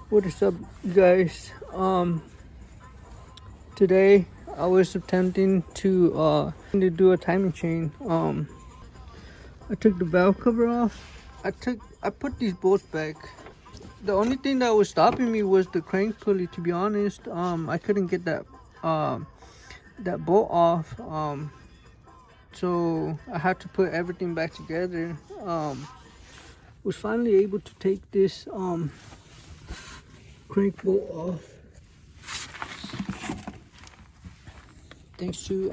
What is up, guys? Today I was attempting to do a timing chain. I took the valve cover off. I put these bolts back. The only thing that was stopping me was the crank pulley. To be honest, I couldn't get that that bolt off. So I had to put everything back together. Was finally able to take this crank bolt off. Thanks to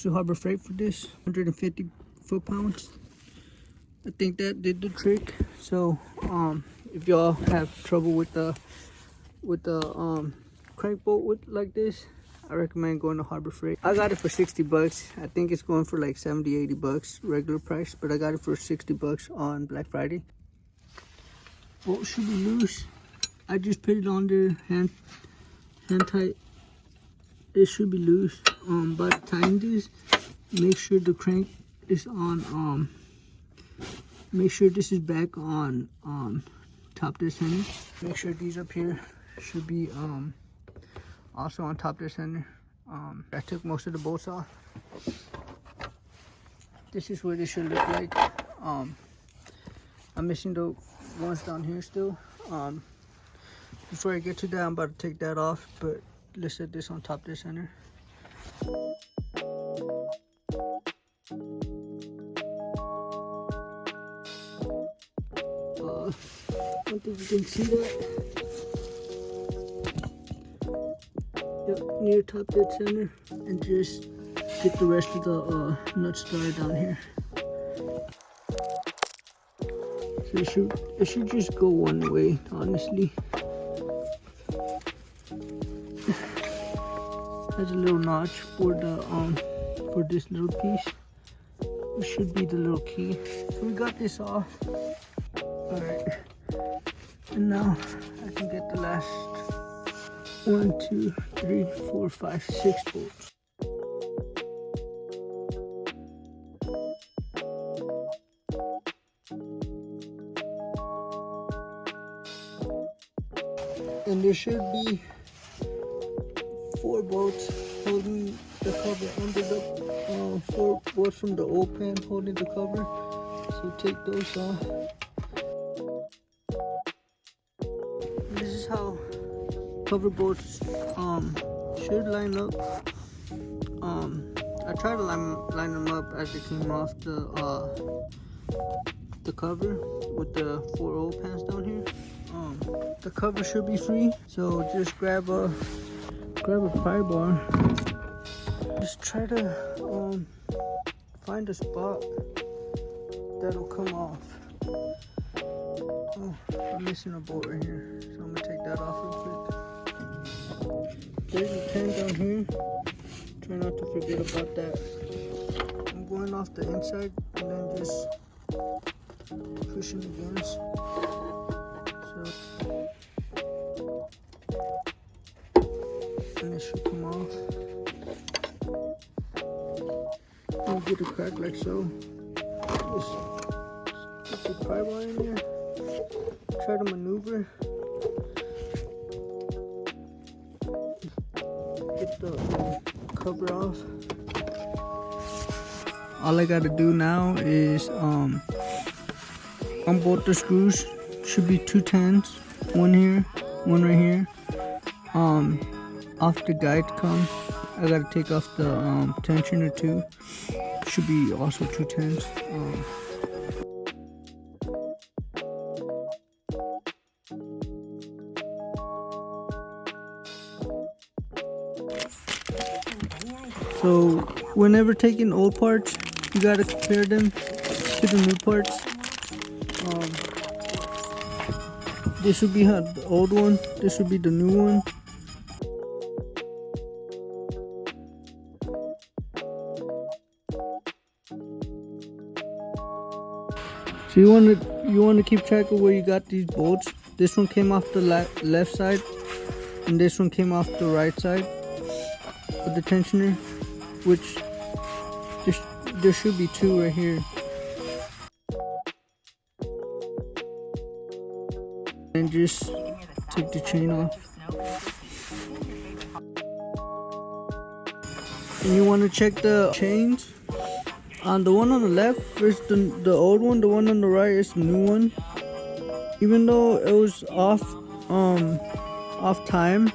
Harbor Freight for this, 150 foot-pounds. I think that did the trick. So if y'all have trouble with the crank bolt like this, I recommend going to Harbor Freight. I got it for 60 bucks. I think it's going for like 70-80 bucks regular price, but I got it for 60 bucks on Black Friday. Bolt should be loose. I just put it on there, hand tight. It should be loose. By the time this, make sure the crank is on. Make sure this is back on top dead center. Make sure these up here should be also on top dead center. I took most of the bolts off. This is what it should look like. I'm missing the ones down here still. Before I get to that, I'm about to take that off, but let's set this on top dead center. I don't think you can see that. Yep, near top dead center, and just get the rest of the nuts started down here. So it should just go one way, honestly. Has a little notch for the for this little piece, which should be the little key. So we got this off. All right, and now I can get the last 1, 2, 3, 4, 5, 6 bolts. And there should be 4 bolts holding the cover under the 4 bolts from the old pan holding the cover. So take those off. This is how cover bolts should line up. I tried to line them up as they came off the cover with the 4 old pans down here. The cover should be free, so just grab a pry bar. Just try to find a spot that'll come off. Oh, I'm missing a bolt right here, so I'm gonna take that off real quick. There's a pin down here. Try not to forget about that. I'm going off the inside and then just pushing against. And it should come off. I'll get a crack like so. Just put the pry bar in there. Try to maneuver. Get the cover off. All I gotta do now is unbolt the screws. Should be 2 10s. One here, one right here. Off the guide come, I gotta take off the tensioner too. Should be also 2 10s. So whenever taking old parts, you gotta compare them to the new parts. This would be the old one. This would be the new one. So you want to keep track of where you got these bolts. This one came off the left side, and this one came off the right side of the tensioner, which there should be 2 right here. and just take the chain off. And you want to check the chains. On the one on the left is the old one. The one on the right is the new one. Even though it was off time,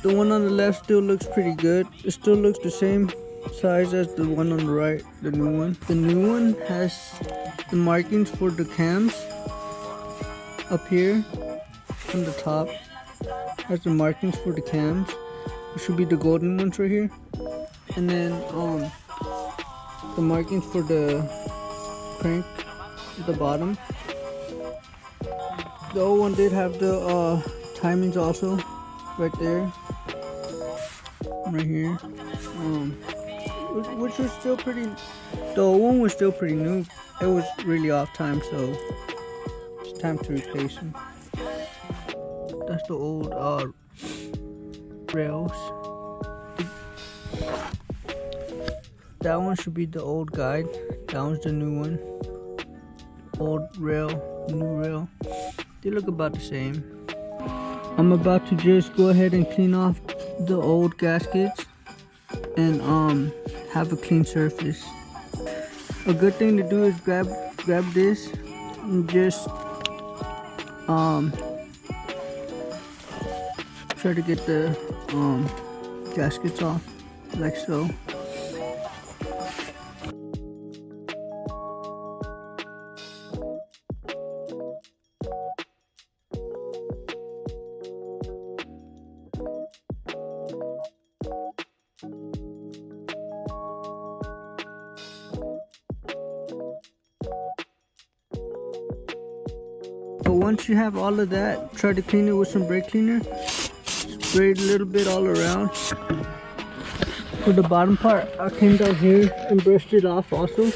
the one on the left still looks pretty good. It still looks the same size as the one on the right, the new one. The new one has the markings for the cams up here on the top. Has the markings for the cams. It should be the golden ones right here. And then the markings for the crank at the bottom. The old one did have the timings also right there, right here, which was still pretty. The old one was still pretty new. It was really off time, so it's time to replace them. That's the old rails. That one should be the old guide. That one's the new one. Old rail, new rail. They look about the same. I'm about to just go ahead and clean off the old gaskets and have a clean surface. A good thing to do is grab this and just try to get the gaskets off like so. But once you have all of that, try to clean it with some brake cleaner. Spray it a little bit all around. For the bottom part, I came down here and brushed it off also.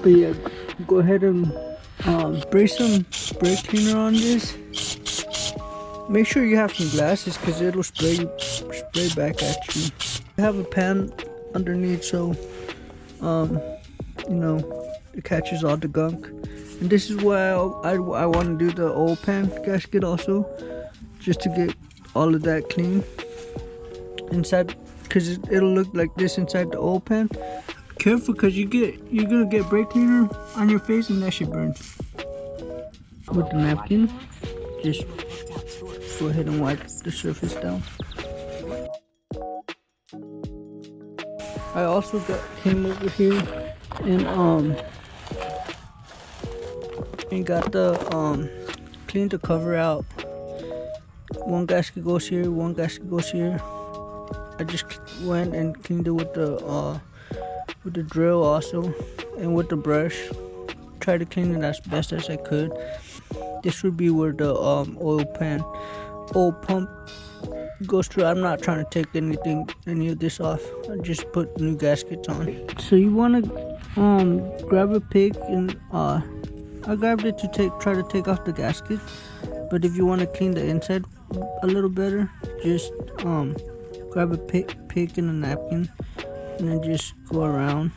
But yeah, go ahead and spray some brake cleaner on this. Make sure you have some glasses because it'll spray back at you. I have a pan underneath so you know, it catches all the gunk. And this is why I want to do the old pan gasket also, just to get all of that clean inside, because it'll look like this inside the old pan. Careful, because you're gonna get brake cleaner on your face and that shit burns. With the napkin, just go ahead and wipe the surface down. I also came over here and got the cleaned the cover out. One gasket goes here, one gasket goes here. I just went and cleaned it with the drill also and with the brush. Tried to clean it as best as I could. This would be where the oil pump goes through. I'm not trying to take any of this off. I just put new gaskets on. So you want to grab a pick and I grabbed it to try to take off the gasket, but if you want to clean the inside a little better, just grab a pick and a napkin and then just go around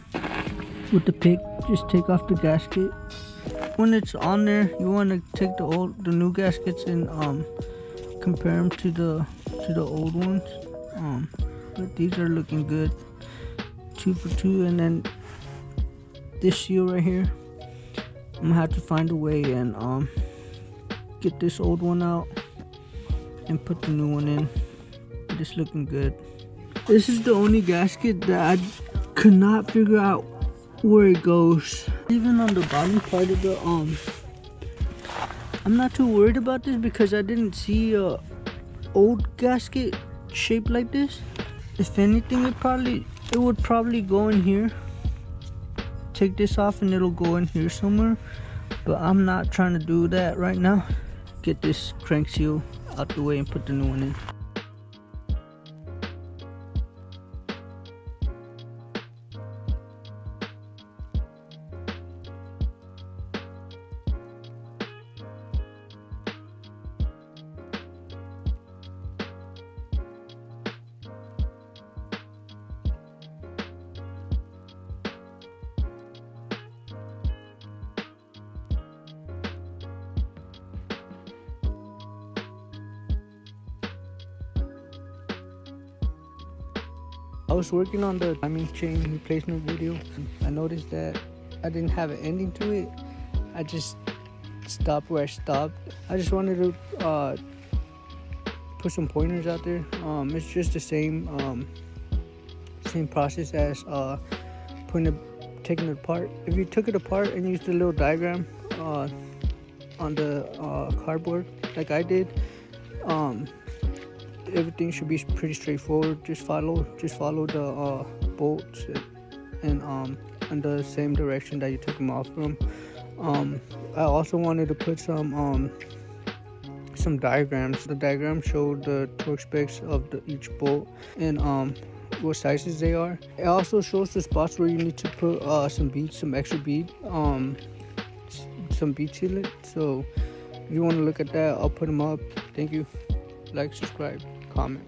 with the pick. Just take off the gasket. When it's on there, you want to take the new gaskets and compare them to the old ones. But these are looking good, 2 for 2. And then this seal right here, I'm gonna have to find a way and get this old one out and put the new one in. It's looking good. This is the only gasket that I could not figure out where it goes. Even on the bottom part of the I'm not too worried about this because I didn't see a old gasket shaped like this. If anything, it would probably go in here. Take this off and it'll go in here somewhere, but I'm not trying to do that right now. Get this crank seal out the way and put the new one in. was working on the timing chain replacement video. I noticed that I didn't have an ending to it. I just stopped where I stopped. I just wanted to put some pointers out there. It's just the same process as taking it apart. If you took it apart and used a little diagram on the cardboard like I did, everything should be pretty straightforward. Just follow the bolts and in the same direction that you took them off from. I also wanted to put some diagrams. The diagrams show the torque specs of each bolt and what sizes they are. It also shows the spots where you need to put some extra bead, some bead sealant. So if you want to look at that, I'll put them up. Thank you. Like, subscribe, comment.